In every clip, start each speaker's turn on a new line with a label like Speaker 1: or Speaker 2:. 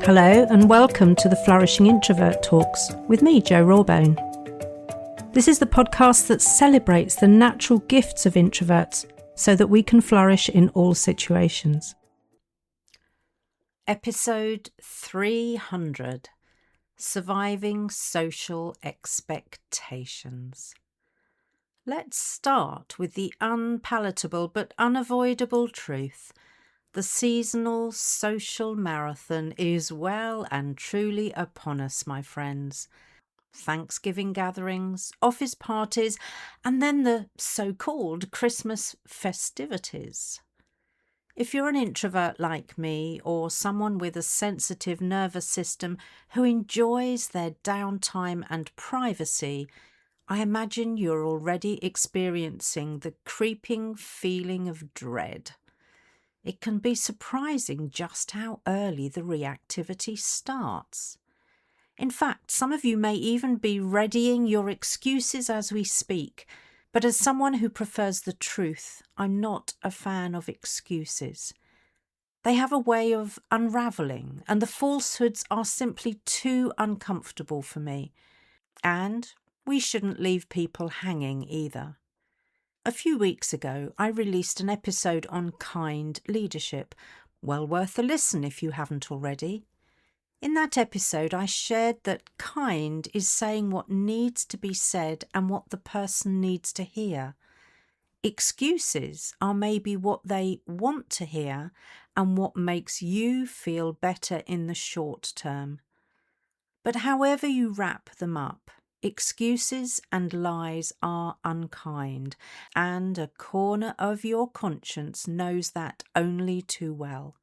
Speaker 1: Hello and welcome to the Flourishing Introvert Talks with me, Jo Rawbone. This is the podcast that celebrates the natural gifts of introverts so that we can flourish in all situations. Episode 300, Surviving Social Expectations. Let's start with the unpalatable but unavoidable truth. The seasonal social marathon is well and truly upon us, my friends. Thanksgiving gatherings, office parties, and then the so-called Christmas festivities. If you're an introvert like me, or someone with a sensitive nervous system who enjoys their downtime and privacy, I imagine you're already experiencing the creeping feeling of dread. It can be surprising just how early the reactivity starts. In fact, some of you may even be readying your excuses as we speak, but as someone who prefers the truth, I'm not a fan of excuses. They have a way of unravelling, and the falsehoods are simply too uncomfortable for me. And we shouldn't leave people hanging either. A few weeks ago, I released an episode on kind leadership. Well worth a listen if you haven't already. In that episode, I shared that kind is saying what needs to be said and what the person needs to hear. Excuses are maybe what they want to hear and what makes you feel better in the short term. But however you wrap them up, excuses and lies are unkind, and a corner of your conscience knows that only too well.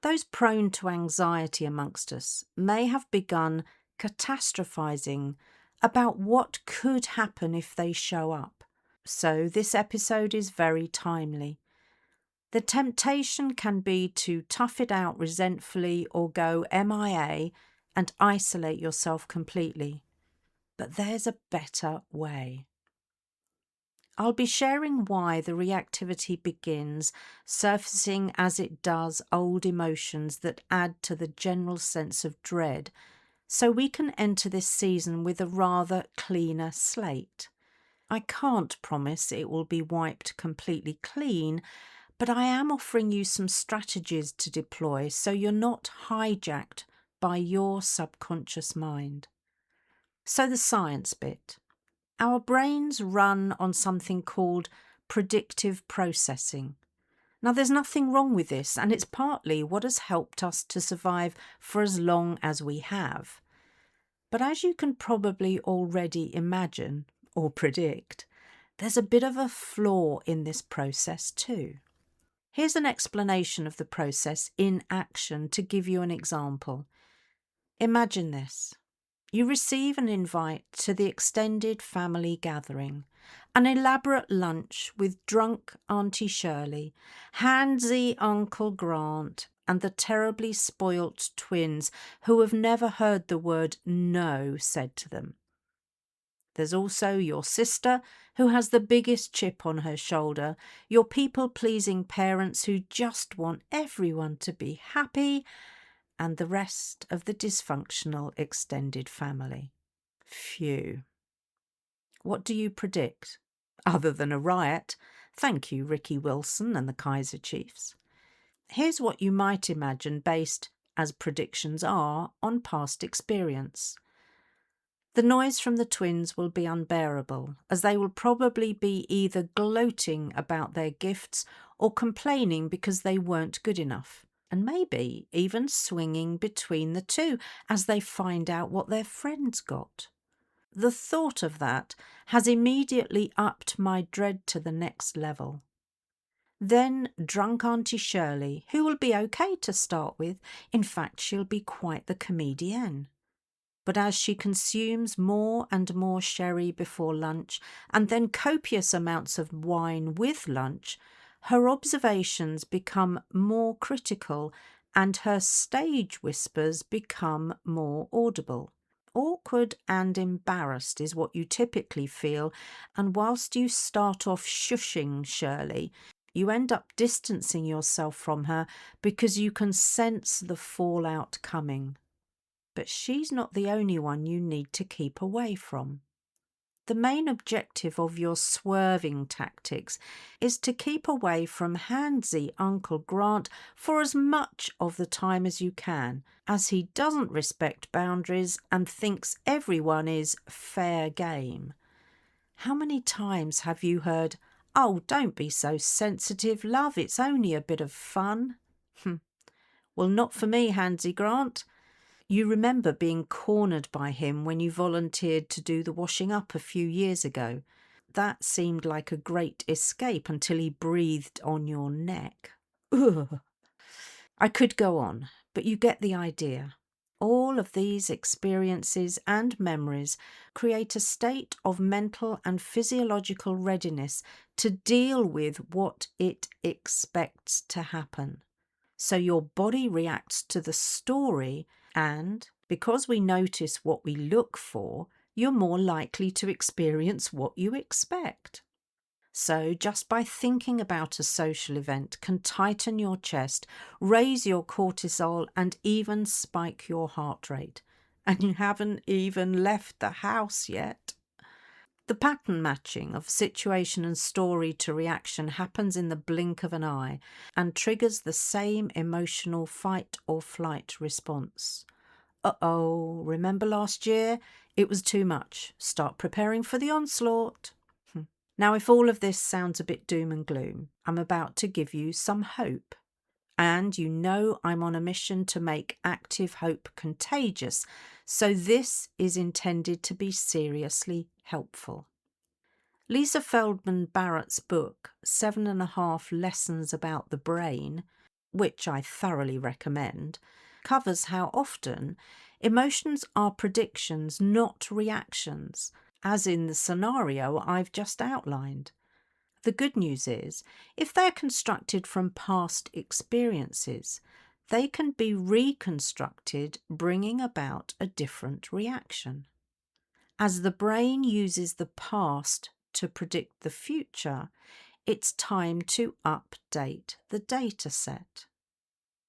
Speaker 1: Those prone to anxiety amongst us may have begun catastrophising about what could happen if they show up. So this episode is very timely. The temptation can be to tough it out resentfully or go MIA and isolate yourself completely. But there's a better way. I'll be sharing why the reactivity begins, surfacing as it does old emotions that add to the general sense of dread, so we can enter this season with a rather cleaner slate. I can't promise it will be wiped completely clean, but I am offering you some strategies to deploy so you're not hijacked by your subconscious mind. So the science bit. Our brains run on something called predictive processing. Now there's nothing wrong with this, and it's partly what has helped us to survive for as long as we have. But as you can probably already imagine or predict, there's a bit of a flaw in this process too. Here's an explanation of the process in action to give you an example. Imagine this. You receive an invite to the extended family gathering, an elaborate lunch with drunk Auntie Shirley, handsy Uncle Grant, and the terribly spoilt twins who have never heard the word no said to them. There's also your sister, who has the biggest chip on her shoulder, your people-pleasing parents who just want everyone to be happy, and the rest of the dysfunctional extended family. Phew. What do you predict? Other than a riot, thank you, Ricky Wilson and the 𝗞𝗲𝘆. Here's what you might imagine based, as predictions are, on past experience. The noise from the twins will be unbearable, as they will probably be either gloating about their gifts or complaining because they weren't good enough, and maybe even swinging between the two as they find out what their friends got. The thought of that has immediately upped my dread to the next level. Then drunk Auntie Shirley, who will be okay to start with, in fact she'll be quite the comedienne. But as she consumes more and more sherry before lunch, and then copious amounts of wine with lunch, her observations become more critical and her stage whispers become more audible. Awkward and embarrassed is what you typically feel, and whilst you start off shushing Shirley, You end up distancing yourself from her because you can sense the fallout coming. But she's not the only one you need to keep away from. The main objective of your swerving tactics is to keep away from handsy Uncle Grant for as much of the time as you can, as he doesn't respect boundaries and thinks everyone is fair game. How many times have you heard, "Oh, don't be so sensitive, love, it's only a bit of fun"? Well, not for me, Handsy Grant. You remember being cornered by him when you volunteered to do the washing up a few years ago. That seemed like a great escape until he breathed on your neck. Ugh. I could go on, but you get the idea. All of these experiences and memories create a state of mental and physiological readiness to deal with what it expects to happen. So your body reacts to the story, and because we notice what we look for, you're more likely to experience what you expect. So just by thinking about a social event can tighten your chest, raise your cortisol, and even spike your heart rate. And you haven't even left the house yet. The pattern matching of situation and story to reaction happens in the blink of an eye and triggers the same emotional fight or flight response. Uh-oh, remember last year? It was too much. Start preparing for the onslaught. Now, if all of this sounds a bit doom and gloom, I'm about to give you some hope. And you know I'm on a mission to make active hope contagious, so this is intended to be seriously helpful. Lisa Feldman Barrett's book, 7.5 Lessons About the Brain, which I thoroughly recommend, covers how often emotions are predictions, not reactions, as in the scenario I've just outlined. The good news is, if they're constructed from past experiences, they can be reconstructed, bringing about a different reaction. As the brain uses the past to predict the future, it's time to update the data set.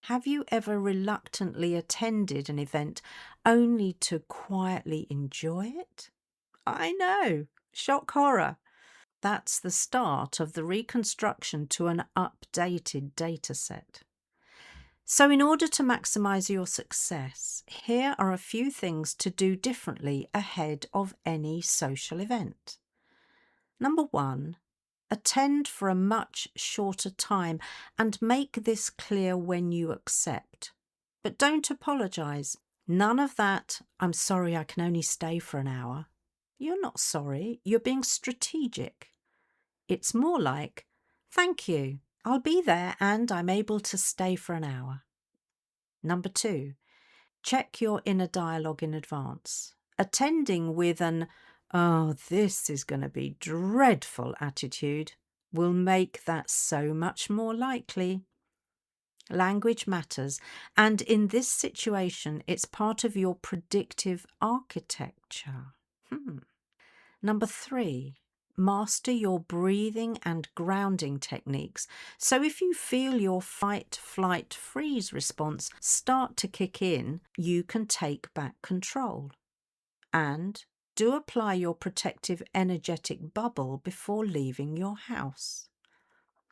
Speaker 1: Have you ever reluctantly attended an event only to quietly enjoy it? I know, shock horror. That's the start of the reconstruction to an updated data set. So in order to maximise your success, here are a few things to do differently ahead of any social event. Number 1, attend for a much shorter time and make this clear when you accept. But don't apologise. None of that, "I'm sorry, I can only stay for an hour." You're not sorry, you're being strategic. It's more like, "Thank you, I'll be there and I'm able to stay for an hour." Number 2, check your inner dialogue in advance. Attending with an, "Oh, this is going to be dreadful" attitude will make that so much more likely. Language matters, and in this situation, it's part of your predictive architecture. Number 3, master your breathing and grounding techniques. So if you feel your fight, flight, freeze response start to kick in, you can take back control. And do apply your protective energetic bubble before leaving your house.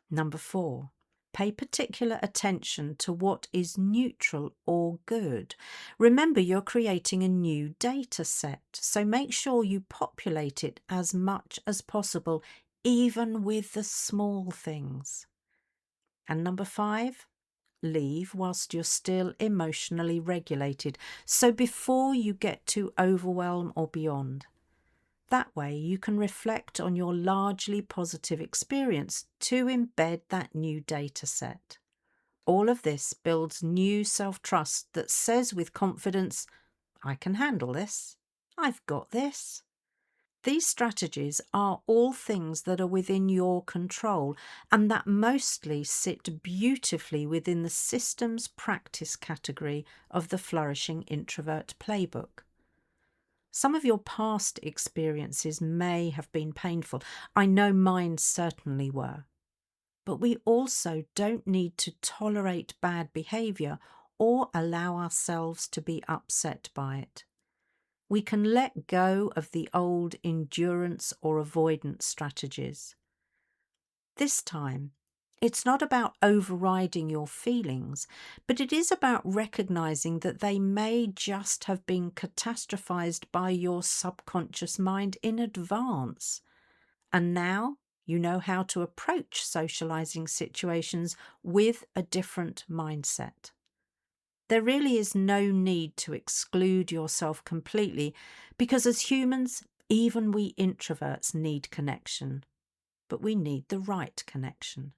Speaker 1: Number 4, pay particular attention to what is neutral or good. Remember, you're creating a new data set, so make sure you populate it as much as possible, even with the small things. And number 5, leave whilst you're still emotionally regulated, so before you get to overwhelm or beyond. That way you can reflect on your largely positive experience to embed that new data set. All of this builds new self-trust that says with confidence, "I can handle this. I've got this." These strategies are all things that are within your control and that mostly sit beautifully within the systems practice category of the Flourishing Introvert Playbook. Some of your past experiences may have been painful. I know mine certainly were. but we also don't need to tolerate bad behaviour or allow ourselves to be upset by it. We can let go of the old endurance or avoidance strategies. This time, it's not about overriding your feelings, but it is about recognising that they may just have been catastrophised by your subconscious mind in advance. And now you know how to approach socialising situations with a different mindset. There really is no need to exclude yourself completely, because as humans, even we introverts need connection, but we need the right connection.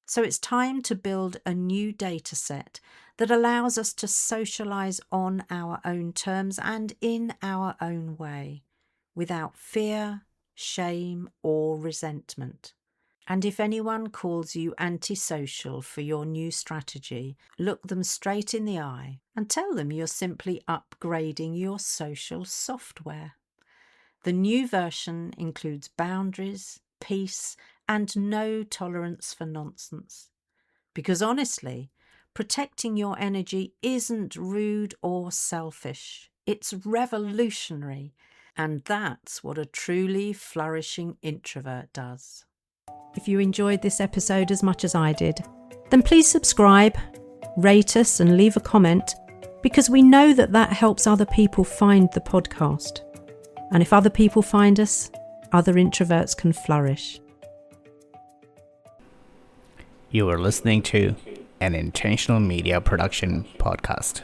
Speaker 1: So it's time to build a new data set that allows us to socialise on our own terms and in our own way, without fear, shame or resentment. And if anyone calls you antisocial for your new strategy, look them straight in the eye and tell them you're simply upgrading your social software. The new version includes boundaries, peace, and no tolerance for nonsense. Because honestly, protecting your energy isn't rude or selfish. It's revolutionary. And that's what a truly flourishing introvert does. If you enjoyed this episode as much as I did, then please subscribe, rate us and leave a comment, because we know that helps other people find the podcast. And if other people find us, other introverts can flourish.
Speaker 2: You are listening to an Intentional Media Production podcast.